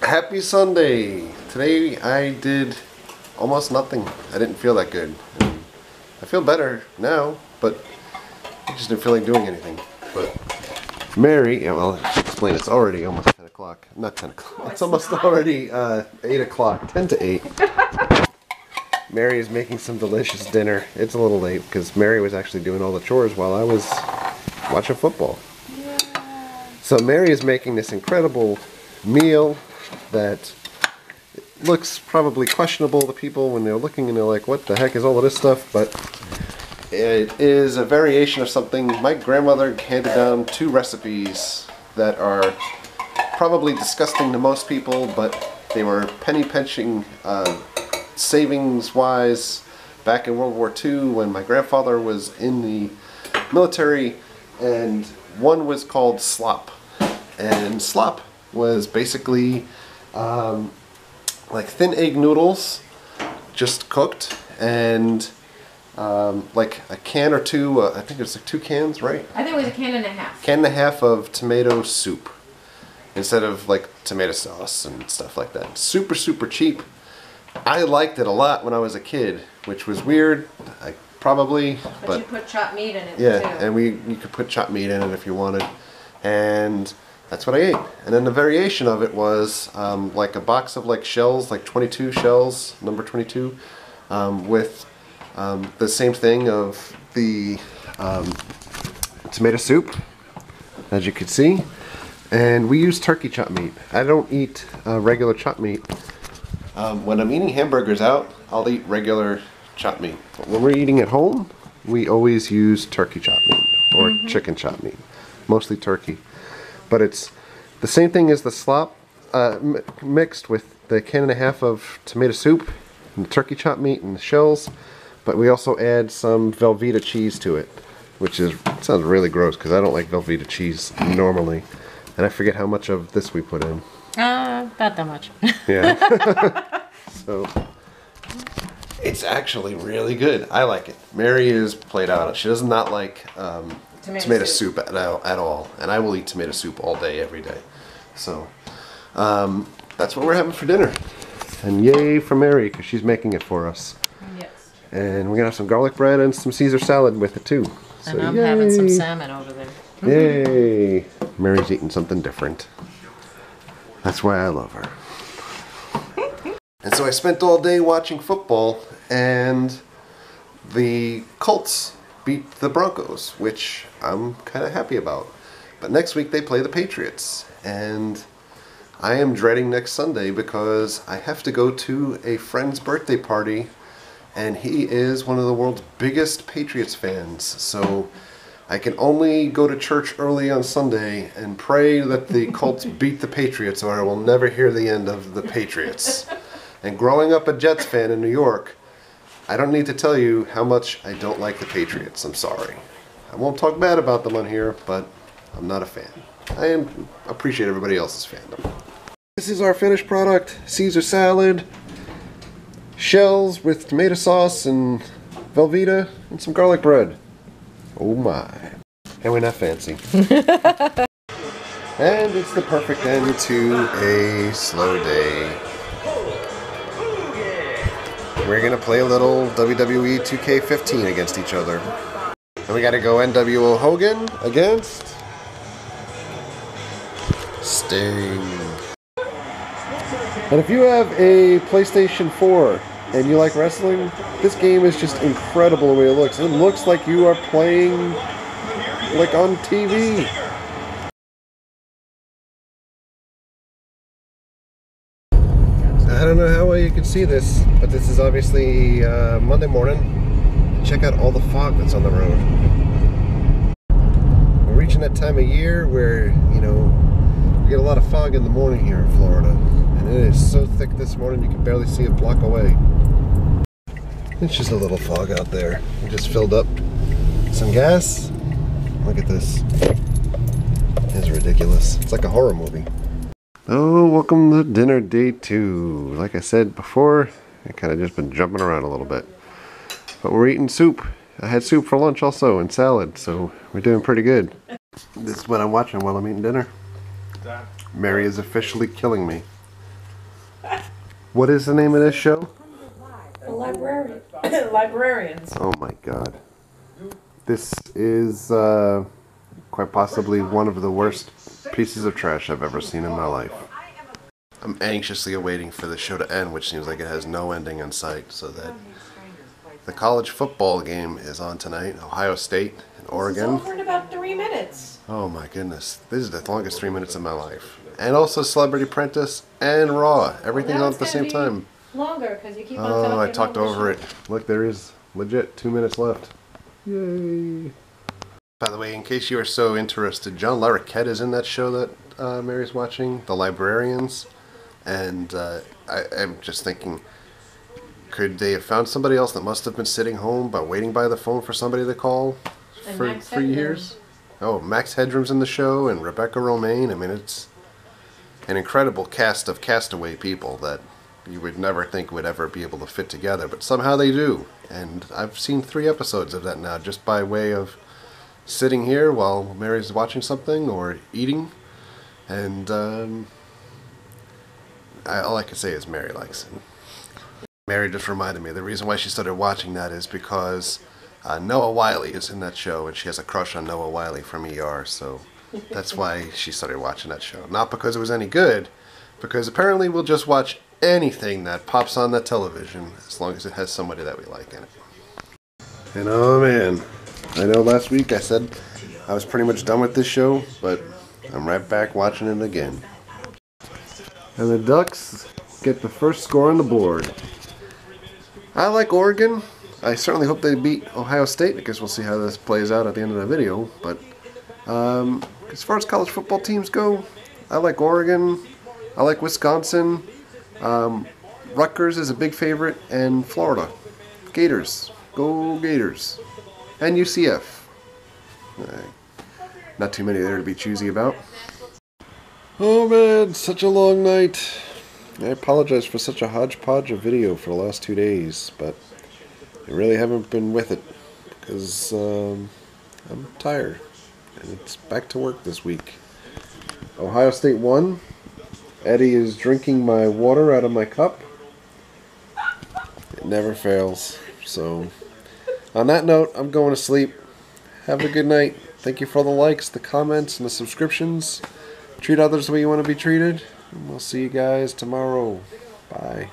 Happy Sunday! Today I did almost nothing. I didn't feel that good. I feel better now, but I just didn't feel like doing anything. But Mary, yeah, well, I should explain, it's already almost 10 o'clock. Not 10 o'clock. It's almost already 8 o'clock. 10 to 8. Mary is making some delicious dinner. It's a little late because Mary was actually doing all the chores while I was watching football. Yeah. So Mary is making this incredible meal that looks probably questionable to people when they're looking and they're like, what the heck is all of this stuff? But it is a variation of something. My grandmother handed down 2 recipes that are probably disgusting to most people, but they were penny pinching savings wise back in World War II when my grandfather was in the military, and one was called Slop. And Slop was basically like thin egg noodles, just cooked, and like a can or two, I think it was like 2 cans, right? I think it was a can and a half. Can and a half of tomato soup instead of like tomato sauce and stuff like that. Super, super cheap. I liked it a lot when I was a kid, which was weird. But you put chopped meat in it, yeah, too. and you could put chopped meat in it if you wanted. And that's what I ate. And then the variation of it was like a box of like shells, like 22 shells, number 22, with the same thing of the tomato soup, as you can see. And we use turkey chopped meat. I don't eat regular chopped meat. When I'm eating hamburgers out, I'll eat regular chopped meat. But when we're eating at home, we always use turkey chopped meat or chicken chopped meat, mostly turkey. But it's the same thing as the slop mixed with the can and a half of tomato soup and the turkey chopped meat and the shells. But we also add some Velveeta cheese to it, which sounds really gross because I don't like Velveeta cheese normally. And I forget how much of this we put in. Not that much. Yeah. So it's actually really good. I like it. Mary is played out. She does not like tomato soup at all. And I will eat tomato soup all day, every day. So that's what we're having for dinner. And yay for Mary because she's making it for us. Yes. And we're going to have some garlic bread and some Caesar salad with it too. So and I'm having some salmon over there. Yay! Mary's eating something different. That's why I love her. And so I spent all day watching football, and the Colts beat the Broncos, which I'm kind of happy about. But next week they play the Patriots, and I am dreading next Sunday because I have to go to a friend's birthday party, and he is one of the world's biggest Patriots fans. So I can only go to church early on Sunday and pray that the Colts beat the Patriots, or I will never hear the end of the Patriots. And growing up a Jets fan in New York, I don't need to tell you how much I don't like the Patriots. I'm sorry. I won't talk bad about them on here, but I'm not a fan. I appreciate everybody else's fandom. This is our finished product: Caesar salad, shells with tomato sauce and Velveeta, and some garlic bread. Oh my. And we're not fancy. And it's the perfect end to a slow day. We're gonna play a little WWE 2K15 against each other. And we gotta go NWO Hogan against Sting. And if you have a PlayStation 4 and you like wrestling, this game is just incredible the way it looks. It looks like you are playing like on TV. I don't know how well you can see this, but this is obviously Monday morning. Check out all the fog that's on the road. We're reaching that time of year where, you know, we get a lot of fog in the morning here in Florida. And it is so thick this morning you can barely see a block away. It's just a little fog out there. We just filled up some gas. Look at this. It's ridiculous. It's like a horror movie. Oh, welcome to dinner day 2. Like I said before, I kind of just been jumping around a little bit. But we're eating soup. I had soup for lunch also and salad, so we're doing pretty good. This is what I'm watching while I'm eating dinner. Mary is officially killing me. What is the name of this show? The librarians. Oh my god. This is quite possibly one of the worst pieces of trash I've ever seen in my life. I'm anxiously awaiting for the show to end, which seems like it has no ending in sight, so that the college football game is on tonight. Ohio State and Oregon. It's over in about 3 minutes. Oh my goodness. This is the longest 3 minutes of my life. And also Celebrity Apprentice and Raw. Everything's on at the same time. Longer because you keep on talking. Oh, I talked over it. Look, there is legit 2 minutes left. Yay. By the way, in case you are so interested, John Larroquette is in that show that Mary's watching, The Librarians. And I'm just thinking, could they have found somebody else that must have been sitting home but waiting by the phone for somebody to call for years? Oh, Max Headroom's in the show, and Rebecca Romaine. I mean, it's an incredible cast of castaway people that you would never think would ever be able to fit together, but somehow they do. And I've seen 3 episodes of that now, just by way of sitting here while Mary's watching something or eating. And all I can say is Mary likes it. Mary just reminded me, the reason why she started watching that is because Noah Wyle is in that show, and she has a crush on Noah Wyle from ER, so that's why she started watching that show. Not because it was any good, because apparently we'll just watch anything that pops on the television, as long as it has somebody that we like in it. And oh man, I know last week I said I was pretty much done with this show, but I'm right back watching it again. And the Ducks get the first score on the board. I like Oregon. I certainly hope they beat Ohio State, because we'll see how this plays out at the end of the video. But as far as college football teams go, I like Oregon. I like Wisconsin. Rutgers is a big favorite, and Florida. Gators. Go Gators. And UCF. Not too many there to be choosy about. Oh man, such a long night. I apologize for such a hodgepodge of video for the last 2 days, but I really haven't been with it because I'm tired, and it's back to work this week. Ohio State won. Eddie is drinking my water out of my cup. It never fails. So, on that note, I'm going to sleep. Have a good night. Thank you for all the likes, the comments, and the subscriptions. Treat others the way you want to be treated. And we'll see you guys tomorrow. Bye.